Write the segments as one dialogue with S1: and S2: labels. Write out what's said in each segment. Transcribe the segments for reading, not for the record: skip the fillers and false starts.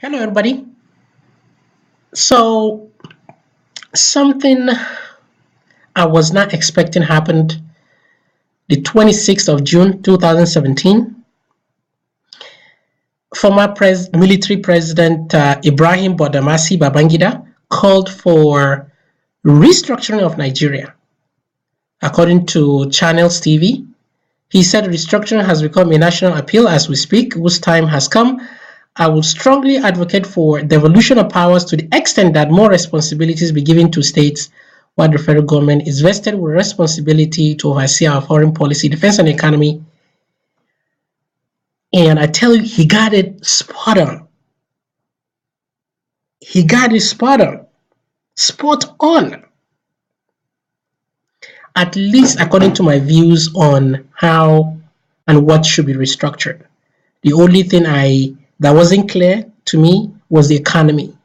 S1: Hello, everybody. So, something I was not expecting happened the 26th of June 2017. Former military president Ibrahim Babangida called for restructuring of Nigeria. According to Channels TV, he said restructuring has become a national appeal as we speak, whose time has come. I would strongly advocate for devolution of powers to the extent that more responsibilities be given to states, while the federal government is vested with responsibility to oversee our foreign policy, defense, and economy. And I tell you, he got it spot on. He got it spot on. Spot on. At least according to my views on how and what should be restructured. The only thing that wasn't clear to me was the economy.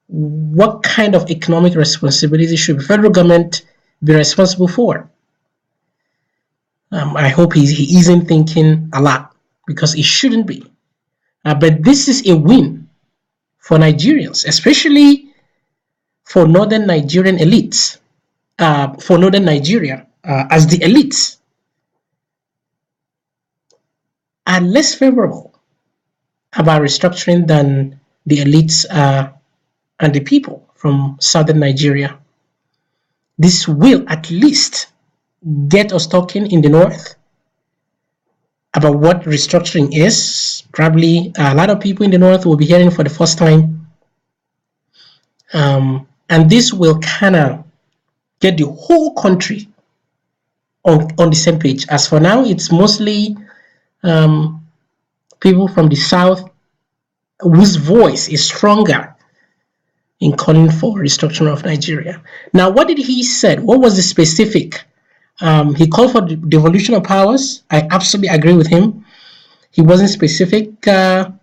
S1: What kind of economic responsibility should the federal government be responsible for? I hope he isn't thinking a lot, because it shouldn't be. But this is a win for Nigerians, especially for northern Nigerian elites, for northern Nigeria as the elites are less favorable about restructuring than the elites and the people from southern Nigeria. This will at least get us talking in the north about what restructuring is. Probably a lot of people in the north will be hearing for the first time. And this will kind of get the whole country on the same page. As for now, it's mostly people from the south whose voice is stronger in calling for restructuring of Nigeria. Now, what did he say? What was the specific? He called for devolution of powers. I absolutely agree with him. He wasn't specific in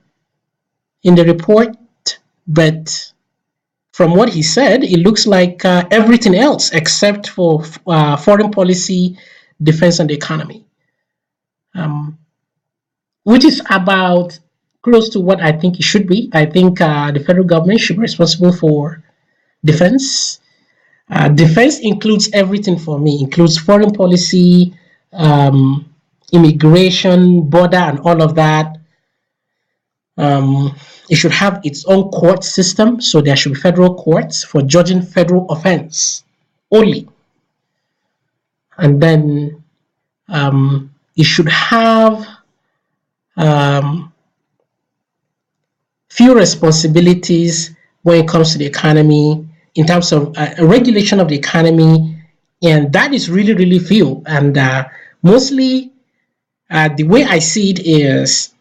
S1: the report, but from what he said, it looks like everything else except for foreign policy, defense, and the economy, which is about close to what I think it should be. I think the federal government should be responsible for defense. Defense includes everything for me, includes foreign policy, immigration, border, and all of that. It should have its own court system, so there should be federal courts for judging federal offense only. And then it should have few responsibilities when it comes to the economy in terms of regulation of the economy, and that is really, really few. And mostly the way I see it is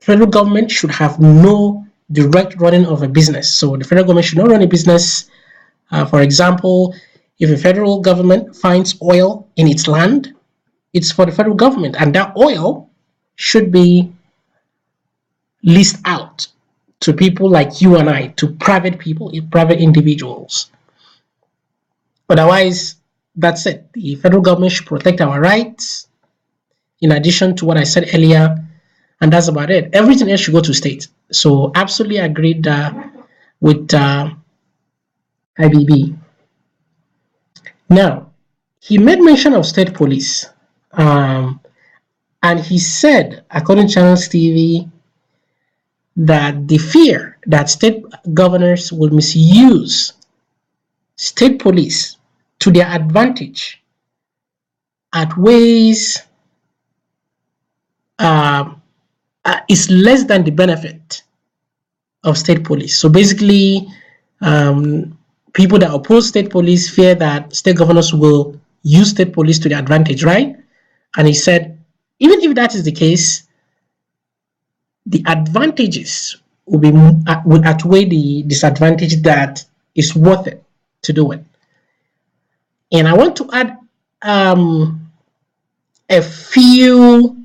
S1: federal government should have no direct running of a business. So the federal government should not run a business. For example, if a federal government finds oil in its land, it's for the federal government, and that oil should be leased out to people like you and I, to private people, private individuals. Otherwise, that's it. The federal government should protect our rights, in addition to what I said earlier, and that's about it. Everything else should go to states. So absolutely agreed with IBB. Now, he made mention of state police, and he said, according to Channels TV, that the fear that state governors will misuse state police to their advantage outweighs is less than the benefit of state police. So basically, people that oppose state police fear that state governors will use state police to their advantage, right? And he said, even if that is the case, the advantages would outweigh the disadvantage that is worth it to do it. And I want to add a few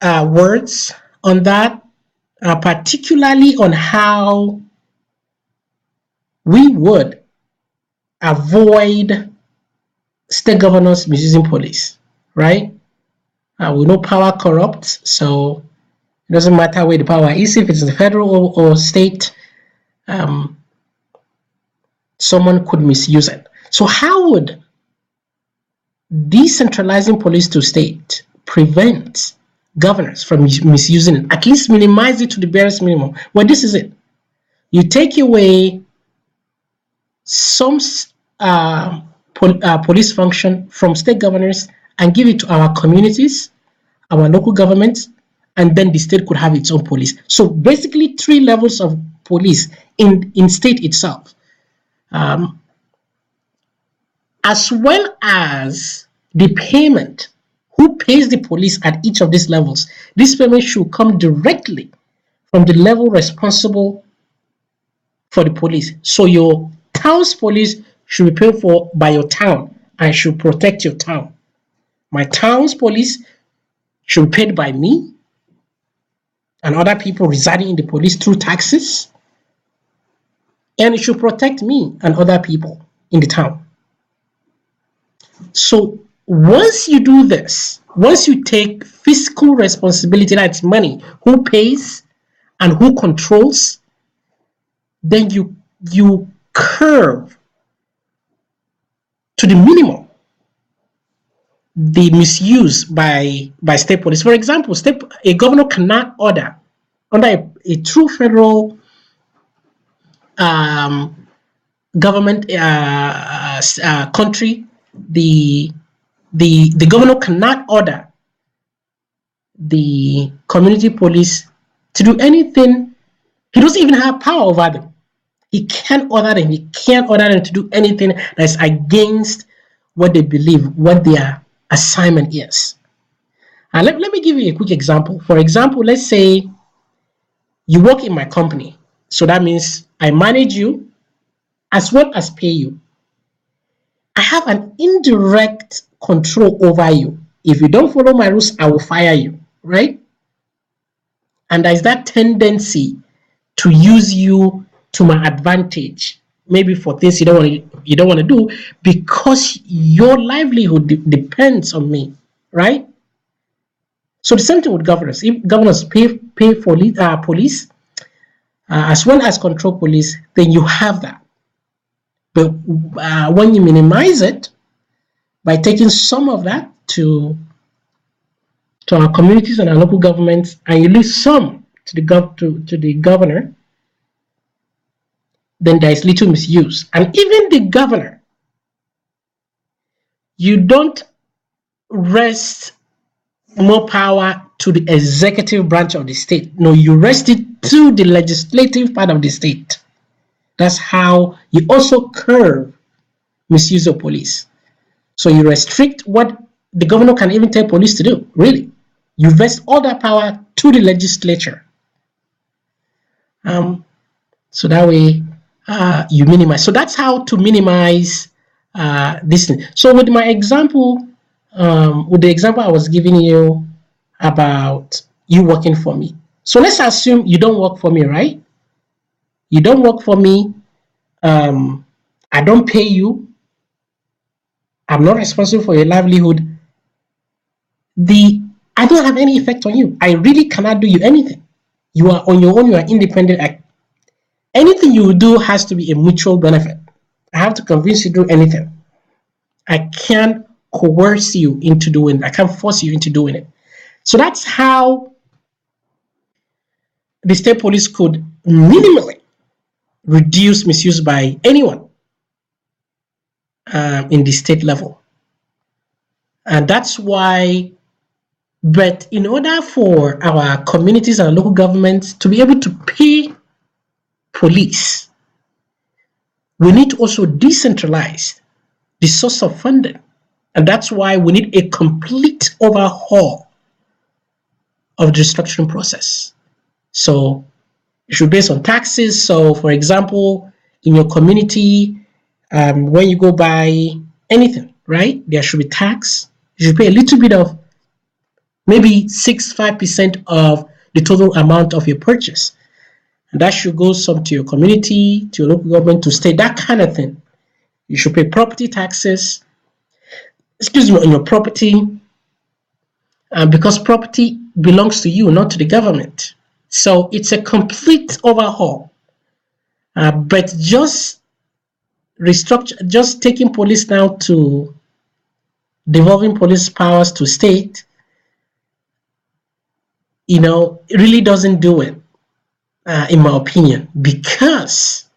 S1: words on that, particularly on how we would avoid state governors misusing police, right? We know power corrupts, so It doesn't matter where the power is, if it's the federal or state, someone could misuse it. So how would decentralizing police to state prevent governors from misusing it? At least minimize it to the barest minimum. Well, this is it. You take away some police function from state governors and give it to our communities, our local governments, and then the state could have its own police. So basically 3 levels of police in state itself. As well as the payment, who pays the police at each of these levels. This payment should come directly from the level responsible for the police. So your town's police should be paid for by your town and should protect your town. My town's police should be paid by me and other people residing in the police through taxes, and it should protect me and other people in the town. So once you do this, once you take fiscal responsibility, that's money, who pays and who controls, then you curb to the minimum the misuse by state police. For example, a governor cannot order under a true federal government country. The governor cannot order the community police to do anything. He doesn't even have power over them. He can't order them. He can't order them to do anything that's against what they believe, what their assignment is. And let me give you a quick example. For example, let's say you work in my company. So that means I manage you as well as pay you. I have an indirect control over you. If you don't follow my rules, I will fire you, right? And there's that tendency to use you to my advantage, maybe for things you don't want to do, because your livelihood depends on me, right? So the same thing with governors. If governors pay for police as well as control police, then you have that. But when you minimize it by taking some of that to our communities and our local governments, and you leave some to the governor, then there is little misuse. And even the governor, you don't rest more power to the executive branch of the state. No, you rest it to the legislative part of the state. That's how you also curb misuse of police. So you restrict what the governor can even tell police to do, really. You vest all that power to the legislature. So that way you minimize. So that's how to minimize this thing. So with my example, with the example I was giving you about you working for me. So let's assume you don't work for me, right? You don't work for me. I don't pay you. I'm not responsible for your livelihood. I don't have any effect on you. I really cannot do you anything. You are on your own. You are independent. Anything you do has to be a mutual benefit. I have to convince you to do anything. I can't coerce you into doing it. I can't force you into doing it. So that's how the state police could minimally reduce misuse by anyone in the state level. And that's why, but in order for our communities and local governments to be able to pay police, we need to also decentralize the source of funding. And that's why we need a complete overhaul of the restructuring process. So it should be based on taxes. So for example, in your community, when you go buy anything, right, there should be tax. You should pay a little bit of maybe 5% of the total amount of your purchase. And that should go some to your community, to your local government, to state, that kind of thing. You should pay property taxes, on your property. because property belongs to you, not to the government. So it's a complete overhaul. But just taking police now to devolving police powers to state, it really doesn't do it, in my opinion, because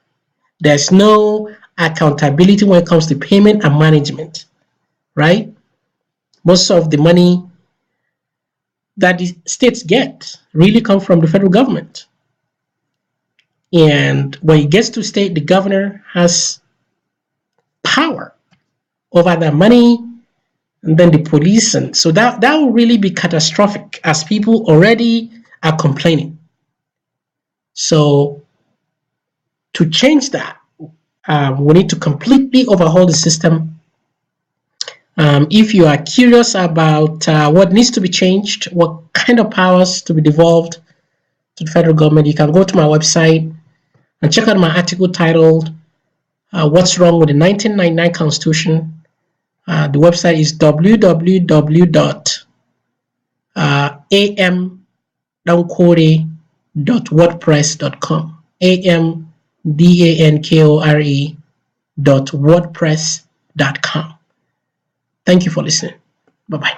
S1: there's no accountability when it comes to payment and management, right? Most of the money that the states get really come from the federal government. And when it gets to state, the governor has power over that money, and then the police. And so that will really be catastrophic, as people already are complaining. So to change that, we need to completely overhaul the system. If you are curious about what needs to be changed, what kind of powers to be devolved to the federal government, you can go to my website and check out my article titled What's Wrong with the 1999 Constitution. The website is www.amdankore.wordpress.com. amdankore.wordpress.com. Thank you for listening. Bye-bye.